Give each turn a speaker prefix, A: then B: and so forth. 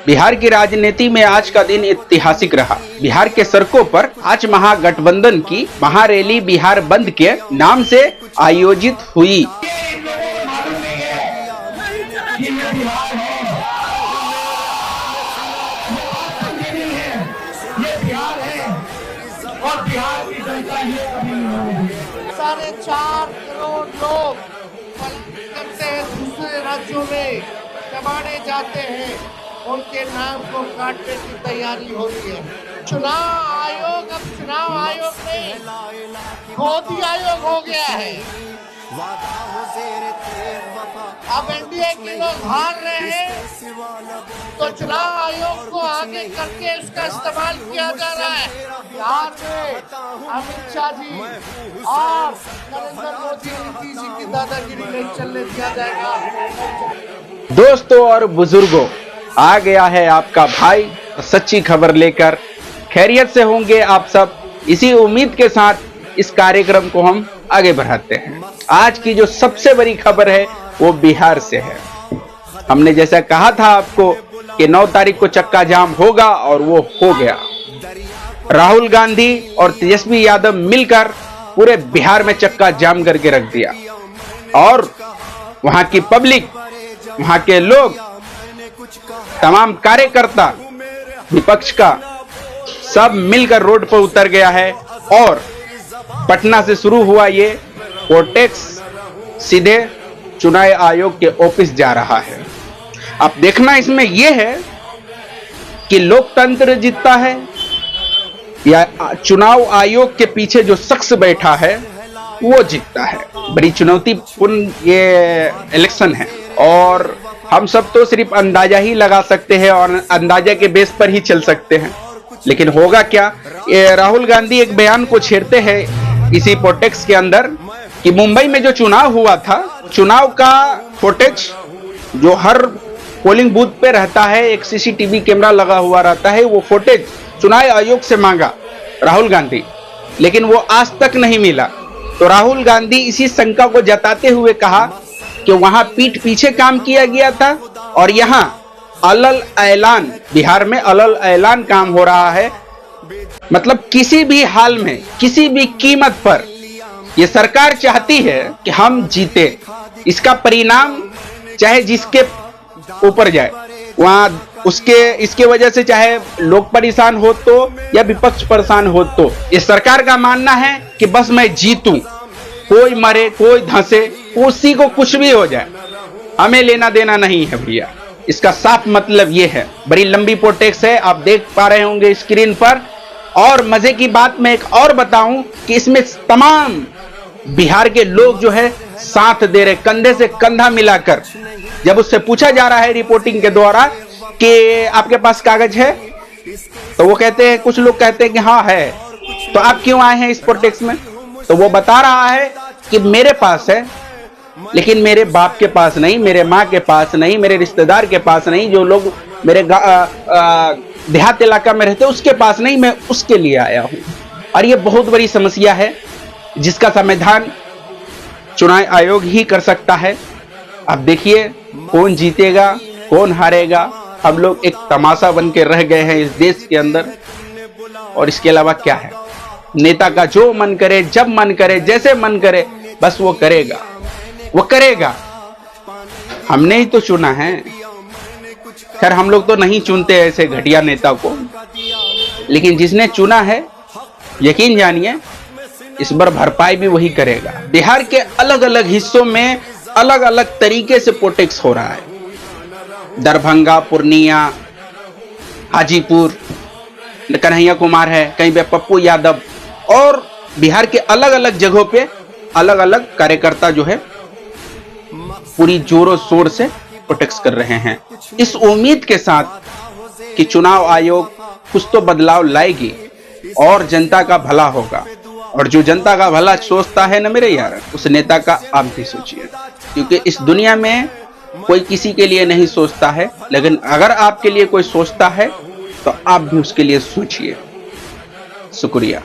A: बिहार की राजनीति में आज का दिन ऐतिहासिक रहा। बिहार के सड़कों पर आज महागठबंधन की महारैली बिहार बंद के नाम से आयोजित हुई।
B: साढ़े 4 करोड़ लोग करते हैं दूसरे राज्यों में कमाने जाते हैं, उनके नाम को काटने की तैयारी हो रही है। चुनाव आयोग अब चुनाव आयोग नहीं, मोदी आयोग हो गया है। अब एनडीए के लोग हार रहे हैं तो चुनाव आयोग को आगे करके उसका इस्तेमाल किया जा रहा है। बिहार में अमित शाह जी और नरेंद्र मोदी जी की दादागिरी नहीं चलने दिया जाएगा।
A: दोस्तों और बुजुर्गों, आ गया है आपका भाई सच्ची खबर लेकर। खैरियत से होंगे आप सब, इसी उम्मीद के साथ इस कार्यक्रम को हम आगे बढ़ाते हैं। आज की जो सबसे बड़ी खबर है वो बिहार से है। हमने जैसा कहा था आपको कि 9 तारीख को चक्का जाम होगा और वो हो गया। राहुल गांधी और तेजस्वी यादव मिलकर पूरे बिहार में चक्का जाम करके रख दिया और वहां की पब्लिक, वहां के लोग, तमाम कार्यकर्ता, विपक्ष का सब मिलकर रोड पर उतर गया है और पटना से शुरू हुआ ये प्रोटेस्ट सीधे चुनाव आयोग के ऑफिस जा रहा है। अब देखना इसमें यह है कि लोकतंत्र जीतता है या चुनाव आयोग के पीछे जो शख्स बैठा है वो जीतता है। बड़ी चुनौतीपूर्ण ये इलेक्शन है और हम सब तो सिर्फ अंदाजा ही लगा सकते हैं और अंदाजा के बेस पर ही चल सकते हैं। लेकिन होगा क्या? राहुल गांधी एक बयान को छेड़ते हैं इसी प्रोटेक्स के अंदर कि मुंबई में जो चुनाव हुआ था, चुनाव का फुटेज जो हर पोलिंग बूथ पे रहता है, एक सीसीटीवी कैमरा लगा हुआ रहता है, वो फुटेज चुनाव आयोग से मांगा राहुल गांधी, लेकिन वो आज तक नहीं मिला। तो राहुल गांधी इसी शंका को जताते हुए कहा कि वहां पीठ पीछे काम किया गया था और यहाँ अलल ऐलान, बिहार में अलल ऐलान काम हो रहा है। मतलब किसी भी हाल में, किसी भी कीमत पर ये सरकार चाहती है कि हम जीते, इसका परिणाम चाहे जिसके ऊपर जाए वहां उसके, इसके वजह से चाहे लोग परेशान हो तो या विपक्ष परेशान हो तो ये सरकार का मानना है कि बस मैं जीतूं, कोई मरे कोई धंसे, उसी को कुछ भी हो जाए, हमें लेना देना नहीं है भैया। इसका साफ मतलब ये है। बड़ी लंबी प्रोटेक्स है, आप देख पा रहे होंगे स्क्रीन पर। और मजे की बात मैं एक और बताऊं कि इसमें तमाम बिहार के लोग जो है साथ दे रहे, कंधे से कंधा मिलाकर। जब उससे पूछा जा रहा है रिपोर्टिंग के द्वारा कि आपके पास कागज है, तो वो कहते हैं, कुछ लोग कहते हैं कि हाँ है, तो आप क्यों आए हैं इस प्रोटेक्स में? तो वो बता रहा है कि मेरे पास है, लेकिन मेरे बाप के पास नहीं, मेरे माँ के पास नहीं, मेरे रिश्तेदार के पास नहीं, जो लोग मेरे देहात इलाका में रहते उसके पास नहीं, मैं उसके लिए आया हूं। और ये बहुत बड़ी समस्या है जिसका समाधान चुनाव आयोग ही कर सकता है। अब देखिए कौन जीतेगा कौन हारेगा। हम लोग एक तमाशा बन के रह गए हैं इस देश के अंदर, और इसके अलावा क्या है? नेता का जो मन करे, जब मन करे, जैसे मन करे, बस वो करेगा, वो करेगा। हमने ही तो चुना है। खैर हम लोग तो नहीं चुनते ऐसे घटिया नेता को, लेकिन जिसने चुना है यकीन जानिए इस बार भरपाई भी वही करेगा। बिहार के अलग अलग हिस्सों में अलग अलग तरीके से प्रोटेक्स हो रहा है। दरभंगा, पूर्णिया, हाजीपुर, कन्हैया कुमार है, कहीं पे पप्पू यादव, और बिहार के अलग अलग जगहों पे अलग अलग कार्यकर्ता जो है पूरी जोरों शोर से प्रोटेक्ट कर रहे हैं, इस उम्मीद के साथ कि चुनाव आयोग कुछ तो बदलाव लाएगी और जनता का भला होगा। और जो जनता का भला सोचता है ना मेरे यार, उस नेता का आप भी सोचिए, क्योंकि इस दुनिया में कोई किसी के लिए नहीं सोचता है, लेकिन अगर आपके लिए कोई सोचता है तो आप भी उसके लिए सोचिए। शुक्रिया।